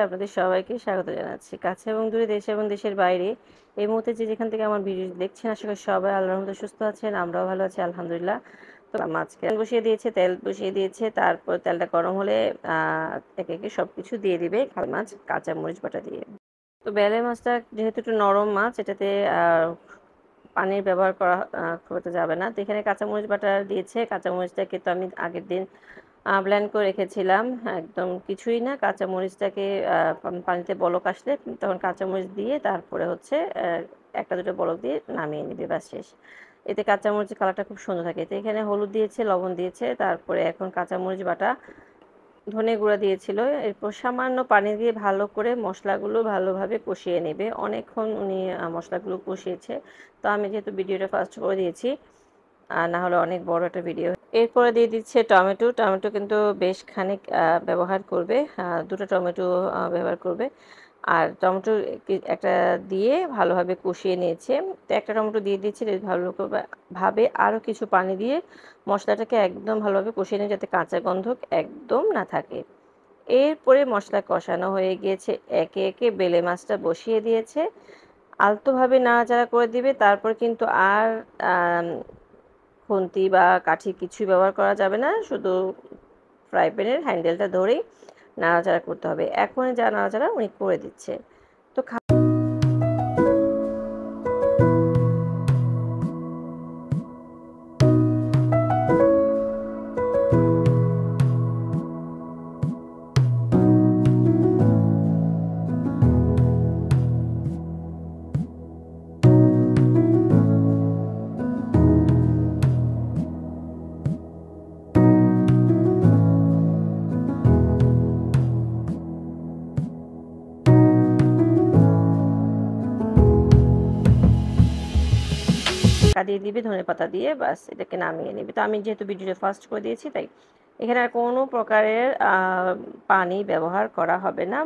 আপনাদের সবাইকে স্বাগত জানাচ্ছি। কাছে এবং দূরে, দেশে এবং দেশের বাইরে এই মুহূর্তে যে যেখান থেকে আমার ভিডিও দেখছেন, আশা করি সবাই আল্লাহর রহমতে সুস্থ আছেন। আমরাও ভালো আছি আলহামদুলিল্লাহ। তো মাছকে বসিয়ে দিয়েছে, তেল বসিয়ে দিয়েছে, তারপর তেলটা গরম হলে একে একে সবকিছু দিয়ে দিবে, খাল মাছ কাঁচা মরিচ বাটা দিয়ে। তো বেলে মাছটা যেহেতু একটু নরম মাছ, এটাতে পানির ব্যবহার করা খুব একটা যাবে না। তো এখানে কাঁচামরিচ বাটা দিয়েছে। কাঁচামরিচটাকে তো আমি আগের দিন ব্লেন্ড করে রেখেছিলাম, একদম কিছুই না। কাঁচামরিচটাকে পানিতে বলক আসলে তখন কাঁচামরিচ দিয়ে তারপরে হচ্ছে একটা দুটো বলক দিয়ে নামিয়ে নিবে, ব্যাস শেষ। এতে কাঁচামরিচের কালারটা খুব সুন্দর থাকে। তো এখানে হলুদ দিয়েছে, লবণ দিয়েছে, তারপরে এখন কাঁচামরিচ বাটা, ধনে গুঁড়া দিয়েছিল। এরপর সামান্য পানি দিয়ে ভালো করে মশলাগুলো ভালোভাবে কষিয়ে নেবে। অনেকক্ষণ উনি মশলাগুলো কষিয়েছে। তো আমি যেহেতু ভিডিওটা ফাস্ট করে দিয়েছি, আর না হলে অনেক বড় একটা ভিডিও। এরপরে দিয়ে দিচ্ছে টমেটো। টমেটো কিন্তু বেশ খানিক ব্যবহার করবে, দুটো টমেটো ব্যবহার করবে। আর টমেটো একটা দিয়ে ভালোভাবে কষিয়ে নিয়েছে। তো একটা টমেটো দিয়ে দিচ্ছে, ভালোভাবে আরও কিছু পানি দিয়ে মশলাটাকে একদম ভালোভাবে কষিয়ে নিয়ে যাতে কাঁচা গন্ধ একদম না থাকে। এরপরে মশলা কষানো হয়ে গিয়েছে, একে একে বেলে মাছটা বসিয়ে দিয়েছে। আলতোভাবে নাড়াচাড়া করে দিবে। তারপর কিন্তু আর খুন্তি বা কাঠি কিছুই ব্যবহার করা যাবে না, শুধু ফ্রাই প্যানের হ্যান্ডেলটা ধরেই নাড়াচাড়া করতে হবে। এখনই যা নাড়াচাড়া উনি করে দিচ্ছে। তো দিয়ে দিবে ধনেপাতা দিয়ে, বাস এটাকে নামিয়ে নেবে। তো আমি যেহেতু ভিডিওটা ফাস্ট করে দিয়েছি, তাই এখানে আর কোনো প্রকারের পানি ব্যবহার করা হবে না।